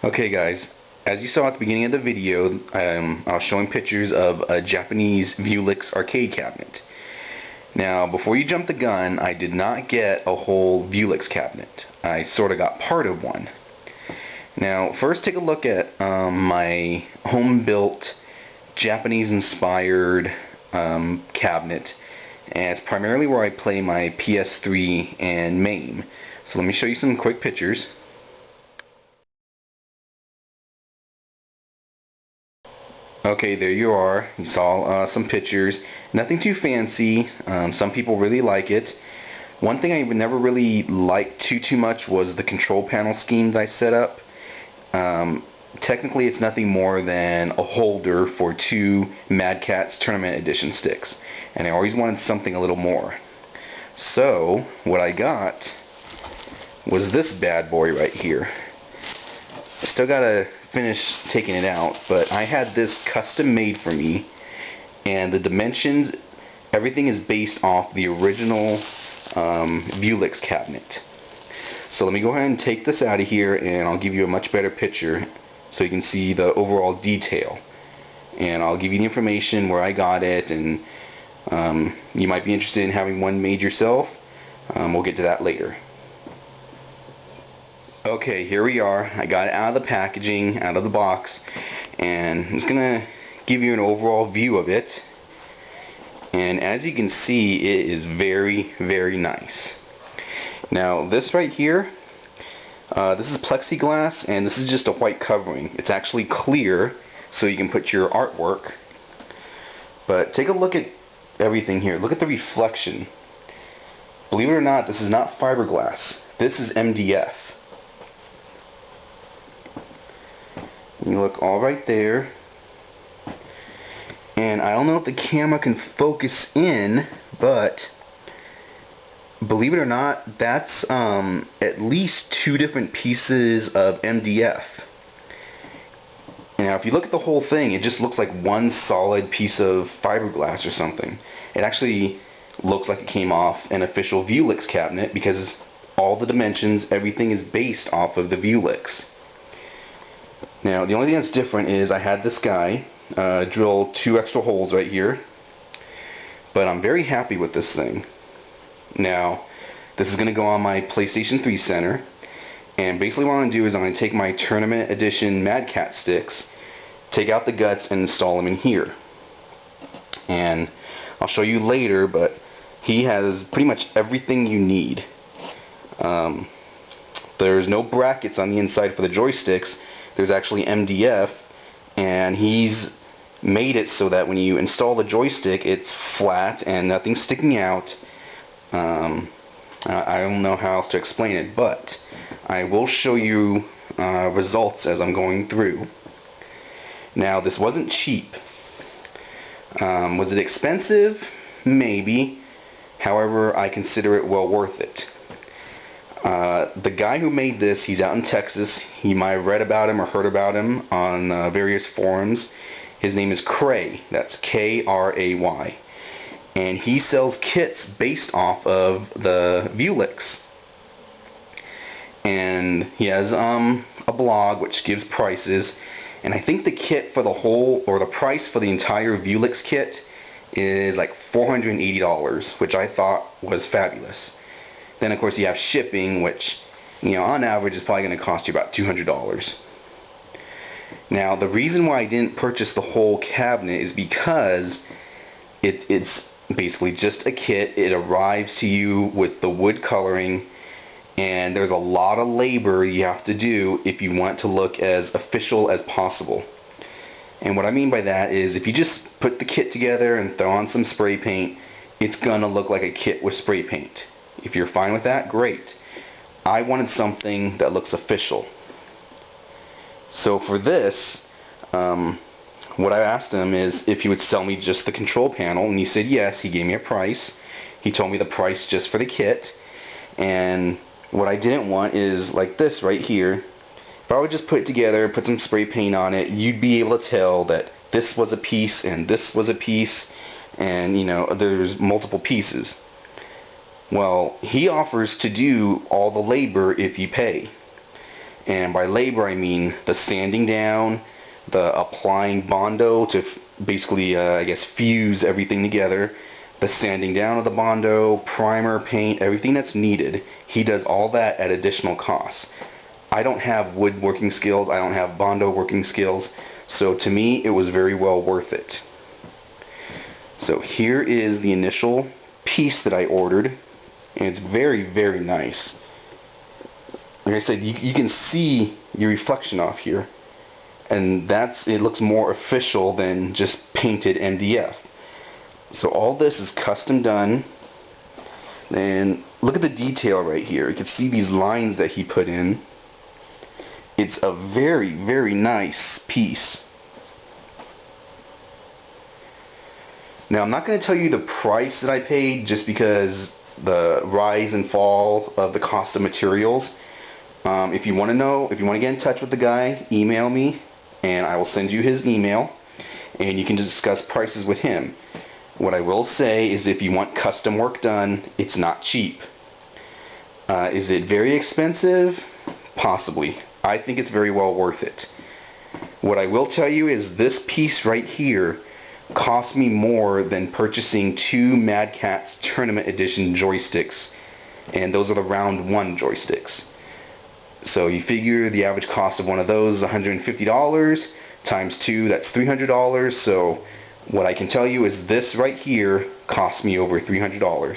Okay guys, as you saw at the beginning of the video, I was showing pictures of a Japanese Vewlix arcade cabinet. Now, before you jump the gun, I did not get a whole Vewlix cabinet. I sort of got part of one. Now, first take a look at my home-built, Japanese-inspired cabinet. And it's primarily where I play my PS3 and MAME. So let me show you some quick pictures. Okay, there you are. You saw some pictures. Nothing too fancy. Some people really like it. One thing I never really liked too much was the control panel scheme that I set up. Technically, it's nothing more than a holder for two Mad Catz Tournament Edition sticks. And I always wanted something a little more. So, what I got was this bad boy right here. I still gotta finish taking it out, but I had this custom made for me, and the dimensions, everything is based off the original Vewlix cabinet. So let me go ahead and take this out of here, and I'll give you a much better picture so you can see the overall detail. And I'll give you the information where I got it, and you might be interested in having one made yourself. We'll get to that later. Okay, here we are. I got it out of the packaging, out of the box, and I'm just gonna give you an overall view of it. And as you can see, it is very, very nice. Now, this right here, this is plexiglass, and this is just a white covering. It's actually clear, so you can put your artwork. But take a look at everything here. Look at the reflection. Believe it or not, this is not fiberglass. This is MDF. You look all right there, and I don't know if the camera can focus in, but believe it or not, that's at least two different pieces of MDF. Now if you look at the whole thing, it just looks like one solid piece of fiberglass or something. It actually looks like it came off an official Vewlix cabinet because all the dimensions, everything is based off of the Vewlix. Now, the only thing that's different is I had this guy drill 2 extra holes right here, but I'm very happy with this thing. Now, this is going to go on my PlayStation 3 center, and basically what I'm going to do is I'm going to take my Tournament Edition Mad Catz sticks, take out the guts, and install them in here. And I'll show you later, but he has pretty much everything you need. There's no brackets on the inside for the joysticks. There's actually MDF, and he's made it so that when you install the joystick, it's flat and nothing's sticking out. I don't know how else to explain it, but I will show you results as I'm going through. Now, this wasn't cheap. Was it expensive? Maybe. However, I consider it well worth it. The guy who made this, he's out in Texas. You might have read about him or heard about him on various forums. His name is Kray. That's K-R-A-Y. And he sells kits based off of the Vewlix. And he has a blog which gives prices. And I think the kit for the whole, or the price for the entire Vewlix kit is like $480, which I thought was fabulous. Then of course you have shipping, which, you know, on average is probably going to cost you about $200. Now, the reason why I didn't purchase the whole cabinet is because it's basically just a kit. It arrives to you with the wood coloring, and there's a lot of labor you have to do if you want to look as official as possible. And what I mean by that is if you just put the kit together and throw on some spray paint, it's gonna look like a kit with spray paint. If you're fine with that, great. I wanted something that looks official. So for this, what I asked him is if he would sell me just the control panel, and he said yes. He gave me a price. He told me the price just for the kit. And what I didn't want is like this right here. If I would just put it together, put some spray paint on it, you'd be able to tell that this was a piece and this was a piece, and you know, there's multiple pieces. Well, he offers to do all the labor if you pay. And by labor I mean the sanding down, the applying Bondo to basically I guess fuse everything together, the sanding down of the Bondo, primer, paint, everything that's needed. He does all that at additional costs. I don't have woodworking skills, I don't have Bondo working skills, so to me it was very well worth it. So here is the initial piece that I ordered, and it's very, very nice. Like I said, you can see your reflection off here, and it looks more official than just painted MDF. So all this is custom done, and look at the detail right here. You can see these lines that he put in. It's a very, very nice piece. Now I'm not going to tell you the price that I paid just because the rise and fall of the cost of materials. If you want to know, if you want to get in touch with the guy, email me and I will send you his email and you can discuss prices with him. What I will say is if you want custom work done, it's not cheap. Is it very expensive? Possibly. I think it's very well worth it. What I will tell you is this piece right here cost me more than purchasing 2 Mad Catz Tournament Edition joysticks, and those are the round 1 joysticks. So you figure the average cost of one of those is $150 times 2, that's $300. So what I can tell you is this right here cost me over $300.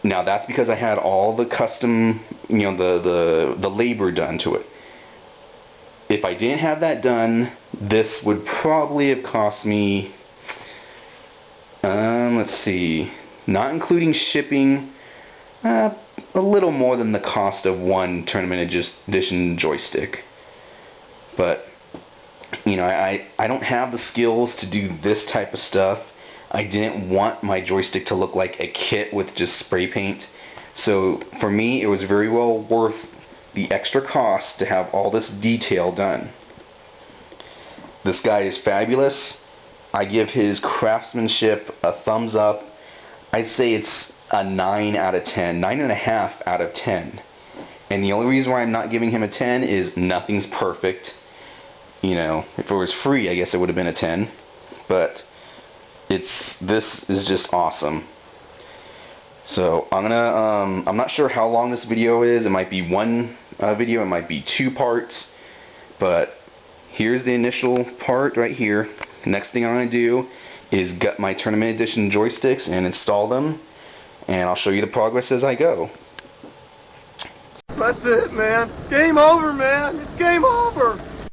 Now that's because I had all the custom, the labor done to it. If I didn't have that done, this would probably have cost me, let's see, not including shipping, a little more than the cost of 1 Tournament Edition joystick. But, I don't have the skills to do this type of stuff. I didn't want my joystick to look like a kit with just spray paint. So for me, it was very well worth the extra cost to have all this detail done. This guy is fabulous. I give his craftsmanship a thumbs up. I'd say it's a 9 out of 10, 9.5 out of 10. And the only reason why I'm not giving him a 10 is nothing's perfect. If it was free, I guess it would have been a 10. But this is just awesome. So I'm not sure how long this video is. It might be 1 video, it might be 2 parts, but here's the initial part right here. Next thing I'm going to do is gut my Tournament Edition joysticks and install them, and I'll show you the progress as I go. That's it, man. Game over, man. It's game over.